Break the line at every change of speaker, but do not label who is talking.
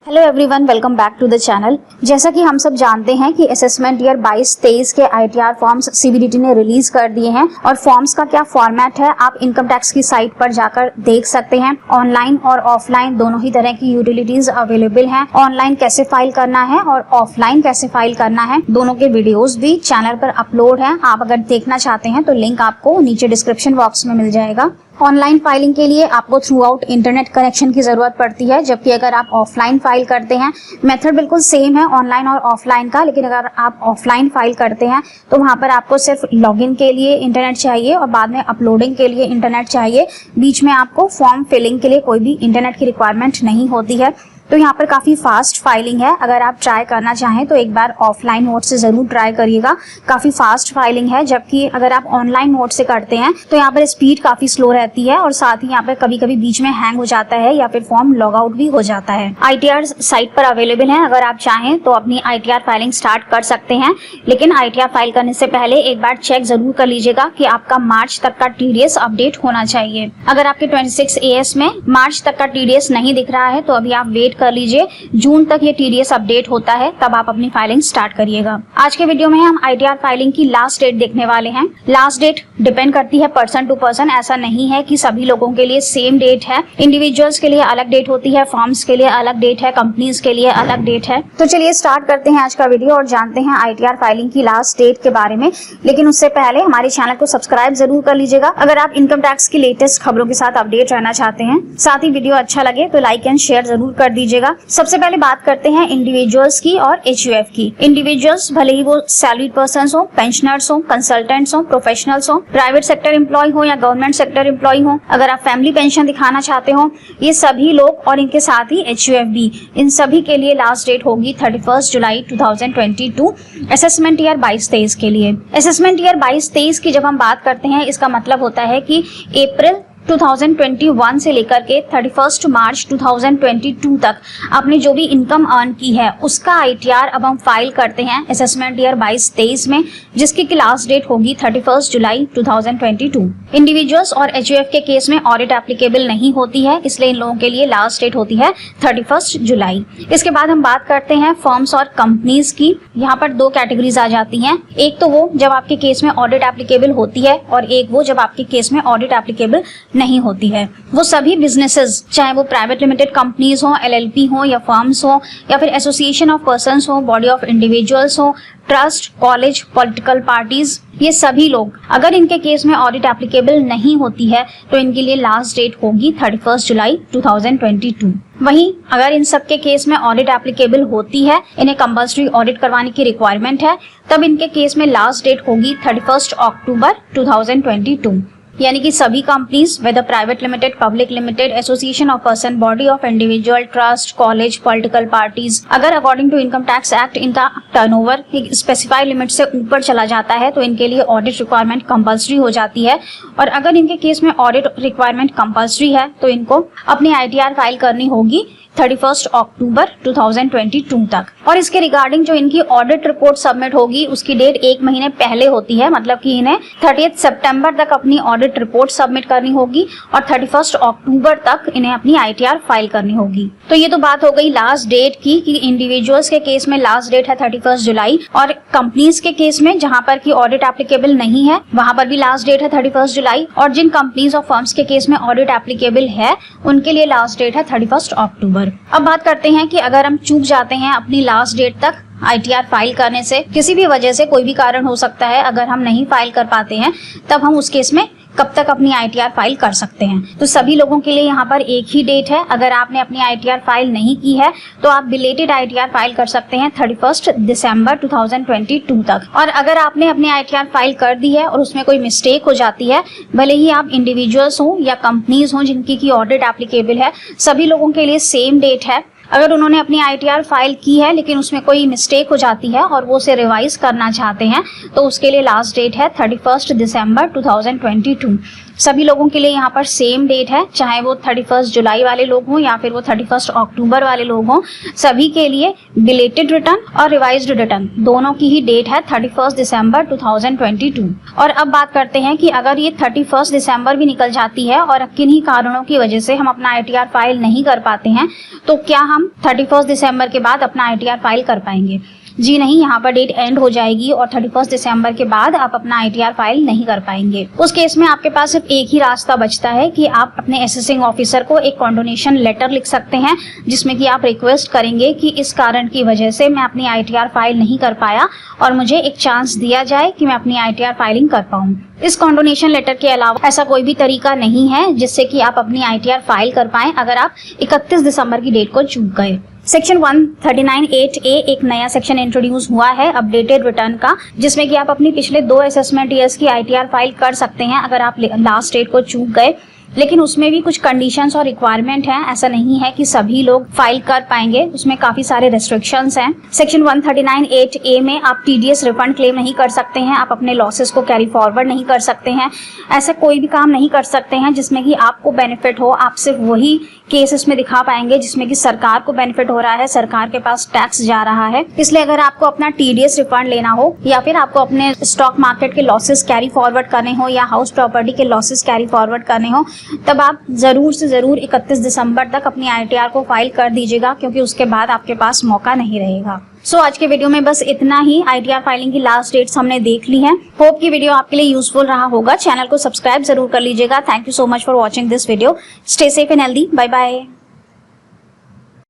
Hello everyone, welcome back to the channel. जैसा कि हम सब जानते हैं कि असेसमेंट ईयर 22-23 के आईटीआर फॉर्म्स सीबीडीटी ने रिलीज कर दिए हैं और फॉर्म्स का क्या फॉर्मेट है आप इनकम टैक्स की साइट पर जाकर देख सकते हैं। ऑनलाइन और ऑफलाइन दोनों ही तरह की यूटिलिटीज अवेलेबल हैं। ऑनलाइन कैसे फाइल करना है और ऑफलाइन कैसे फाइल करना है, दोनों के वीडियोज भी चैनल पर अपलोड हैं। आप अगर देखना चाहते हैं तो लिंक आपको नीचे डिस्क्रिप्शन बॉक्स में मिल जाएगा। ऑनलाइन फाइलिंग के लिए आपको थ्रू आउट इंटरनेट कनेक्शन की जरूरत पड़ती है, जबकि अगर आप ऑफलाइन फाइल करते हैं मेथड बिल्कुल सेम है ऑनलाइन और ऑफलाइन का, लेकिन अगर आप ऑफलाइन फाइल करते हैं तो वहां पर आपको सिर्फ लॉगिन के लिए इंटरनेट चाहिए और बाद में अपलोडिंग के लिए इंटरनेट चाहिए। बीच में आपको फॉर्म फिलिंग के लिए कोई भी इंटरनेट की रिक्वायरमेंट नहीं होती है। तो यहाँ पर काफी फास्ट फाइलिंग है। अगर आप ट्राई करना चाहें तो एक बार ऑफलाइन मोड से जरूर ट्राई करिएगा, काफी फास्ट फाइलिंग है। जबकि अगर आप ऑनलाइन मोड से करते हैं तो यहाँ पर स्पीड काफी स्लो रहती है और साथ ही यहाँ पर कभी कभी बीच में हैंग हो जाता है या फिर फॉर्म लॉग आउट भी हो जाता है। आईटीआर साइट पर अवेलेबल है, अगर आप चाहें तो अपनी आईटीआर फाइलिंग स्टार्ट कर सकते हैं, लेकिन आईटीआर फाइल करने से पहले एक बार चेक जरूर कर लीजिएगा कि आपका मार्च तक का टीडीएस अपडेट होना चाहिए। अगर आपके 26 AS में मार्च तक का टीडीएस नहीं दिख रहा है तो अभी आप वेट कर लीजिए, जून तक ये टीडीएस अपडेट होता है, तब आप अपनी फाइलिंग स्टार्ट करिएगा। आज के वीडियो में हम आईटीआर फाइलिंग की लास्ट डेट देखने वाले हैं। लास्ट डेट डिपेंड करती है पर्सन टू पर्सन, ऐसा नहीं है कि सभी लोगों के लिए सेम डेट है। इंडिविजुअल्स के लिए अलग डेट होती है, फर्म्स के लिए अलग डेट है, कंपनीज के लिए अलग डेट है। तो चलिए स्टार्ट करते हैं आज का वीडियो और जानते हैं आईटीआर फाइलिंग की लास्ट डेट के बारे में। लेकिन उससे पहले हमारे चैनल को सब्सक्राइब जरूर कर लीजिएगा अगर आप इनकम टैक्स की लेटेस्ट खबरों के साथ अपडेट रहना चाहते हैं। साथ ही वीडियो अच्छा लगे तो लाइक एंड शेयर जरूर कर दीजिएगा। सबसे पहले बात करते हैं इंडिविजुअल्स की और एचयूएफ की। इंडिविजुअल्स भले ही वो सैलरीड पर्सन्स हो, पेंशनर्स हो, कंसल्टेंट्स हो, प्रोफेशनल्स हो, प्राइवेट सेक्टर एम्प्लॉय हो या गवर्नमेंट सेक्टर एम्प्लॉय हो, अगर आप फैमिली पेंशन दिखाना चाहते हो, ये सभी लोग और इनके साथ ही एचयूएफ भी, इन सभी के लिए लास्ट डेट होगी 31 जुलाई 2022 असेसमेंट ईयर 22-23 के लिए। असेसमेंट ईयर 22-23 की जब हम बात करते हैं इसका मतलब होता है कि अप्रैल 2021 से लेकर के 31 मार्च 2022 तक आपने जो भी इनकम अर्न की है उसका आईटीआर अब हम फाइल करते हैं असेसमेंट ईयर 22-23 में, जिसकी की लास्ट डेट होगी 31 जुलाई 2022। इंडिविजुअल्स और एचयूएफ के केस में ऑडिट एप्लीकेबल नहीं होती है, इसलिए इन लोगों के लिए लास्ट डेट होती है 31 जुलाई। इसके बाद हम बात करते हैं फर्म्स और कंपनीज की। यहाँ पर दो कैटेगरीज आ जाती हैं, एक तो वो जब आपके केस में ऑडिट एप्लीकेबल होती है और एक वो जब आपके केस में ऑडिट एप्लीकेबल नहीं होती है। वो सभी बिजनेसेस, चाहे वो प्राइवेट लिमिटेड कंपनीज हो, एलएलपी हो या फर्म्स हो या फिर एसोसिएशन ऑफ पर्संस हो, बॉडी ऑफ इंडिविजुअल्स हो, ट्रस्ट, कॉलेज, पॉलिटिकल पार्टीज, ये सभी लोग अगर इनके केस में ऑडिट एप्लीकेबल नहीं होती है तो इनके लिए लास्ट डेट होगी 31 जुलाई 2022। वहीं अगर इन सब के केस में ऑडिट एप्लीकेबल होती है, इन्हें कंपल्सरी ऑडिट करवाने की रिक्वायरमेंट है, तब इनके केस में लास्ट डेट होगी 31 अक्टूबर 2022। यानी कि सभी companies whether private limited, public limited, association of person, body of individual, trust, college, political parties, अगर according to income tax act इनका टर्नओवर एक स्पेसिफाइड लिमिट से ऊपर चला जाता है तो इनके लिए ऑडिट रिक्वायरमेंट कंपल्सरी हो जाती है। और अगर इनके केस में ऑडिट रिक्वायरमेंट कंपल्सरी है तो इनको अपनी आईटीआर फाइल करनी होगी 31 अक्टूबर 2022 तक। और इसके रिगार्डिंग जो इनकी ऑडिट रिपोर्ट सबमिट होगी उसकी डेट एक महीने पहले होती है, मतलब कि इन्हें 30 सितंबर तक अपनी ऑडिट रिपोर्ट सबमिट करनी होगी और 31 अक्टूबर तक इन्हें अपनी आईटीआर फाइल करनी होगी। तो ये तो बात हो गई लास्ट डेट की कि इंडिविजुअल्स के केस में लास्ट डेट है 31 जुलाई और कंपनीज के केस में जहां पर की ऑडिट एप्लीकेबल नहीं है वहां पर भी लास्ट डेट है 31 जुलाई और जिन कंपनीज और फर्म्स के केस में ऑडिट एप्लीकेबल है उनके लिए लास्ट डेट है 31 अक्टूबर। अब बात करते हैं कि अगर हम चूक जाते हैं अपनी लास्ट डेट तक आईटीआर फाइल करने से, किसी भी वजह से, कोई भी कारण हो सकता है, अगर हम नहीं फाइल कर पाते हैं तब हम उस केस में कब तक अपनी आईटीआर फाइल कर सकते हैं। तो सभी लोगों के लिए यहाँ पर एक ही डेट है। अगर आपने अपनी आईटीआर फाइल नहीं की है तो आप बिलेटेड आईटीआर फाइल कर सकते हैं 31 दिसंबर 2022 तक। और अगर आपने अपनी आईटीआर फाइल कर दी है और उसमें कोई मिस्टेक हो जाती है, भले ही आप इंडिविजुअल्स हो या कंपनीज हो जिनकी की ऑडिट एप्लीकेबल है, सभी लोगों के लिए सेम डेट है। अगर उन्होंने अपनी आईटीआर फाइल की है लेकिन उसमें कोई मिस्टेक हो जाती है और वो उसे रिवाइज करना चाहते हैं तो उसके लिए लास्ट डेट है 31 दिसंबर 2022। सभी लोगों के लिए यहाँ पर सेम डेट है, चाहे वो 31 जुलाई वाले लोग हों या फिर वो 31 अक्टूबर वाले लोग हों, सभी के लिए बिलेटेड रिटर्न और रिवाइज्ड रिटर्न दोनों की ही डेट है 31 दिसंबर 2022। और अब बात करते हैं कि अगर ये 31 दिसंबर भी निकल जाती है और किन्हीं कारणों की वजह से हम अपना ITR फाइल नहीं कर पाते हैं, तो क्या हम 31 दिसंबर के बाद अपना ITR फाइल कर पाएंगे? जी नहीं, यहाँ पर डेट एंड हो जाएगी और 31 दिसंबर के बाद आप अपना ITR फाइल नहीं कर पाएंगे। उस केस में आपके पास सिर्फ एक ही रास्ता बचता है कि आप अपने असेसिंग ऑफिसर को एक कॉन्डोनेशन लेटर लिख सकते हैं, जिसमें कि आप रिक्वेस्ट करेंगे कि इस कारण की वजह से मैं अपनी ITR फाइल नहीं कर पाया और मुझे एक चांस दिया जाए कि मैं अपनी ITR फाइलिंग कर पाऊँ। इस कॉन्डोनेशन लेटर के अलावा ऐसा कोई भी तरीका नहीं है जिससे कि आप अपनी ITR फाइल कर पाएं अगर आप 31 दिसंबर की डेट को चूक गए। सेक्शन 139(8)(a) एक नया सेक्शन इंट्रोड्यूस हुआ है अपडेटेड रिटर्न का, जिसमें कि आप अपनी पिछले 2 असेसमेंट ईयर्स की ITR फाइल कर सकते हैं अगर आप लास्ट डेट को चूक गए। लेकिन उसमें भी कुछ कंडीशंस और रिक्वायरमेंट हैं, ऐसा नहीं है कि सभी लोग फाइल कर पाएंगे, उसमें काफी सारे रेस्ट्रिक्शंस हैं। सेक्शन 139(8)(a) में आप TDS रिफंड क्लेम नहीं कर सकते हैं, आप अपने लॉसेस को कैरी फॉरवर्ड नहीं कर सकते हैं, ऐसा कोई भी काम नहीं कर सकते हैं जिसमें कि आपको बेनिफिट हो। आप सिर्फ वही केस इसमें दिखा पाएंगे जिसमें कि सरकार को बेनिफिट हो रहा है, सरकार के पास टैक्स जा रहा है। इसलिए अगर आपको अपना TDS रिफंड लेना हो या फिर आपको अपने स्टॉक मार्केट के लॉसेस कैरी फॉरवर्ड करने हो या हाउस प्रॉपर्टी के लॉसेस कैरी फॉरवर्ड करने हो, तब आप जरूर से जरूर 31 दिसंबर तक अपनी ITR को फाइल कर दीजिएगा, क्योंकि उसके बाद आपके पास मौका नहीं रहेगा। आज के वीडियो में बस इतना ही। ITR फाइलिंग की लास्ट डेट्स हमने देख ली हैं। होप की वीडियो आपके लिए यूजफुल रहा होगा। चैनल को सब्सक्राइब जरूर कर लीजिएगा। Thank you so much for watching this video. Stay safe and healthy. Bye bye.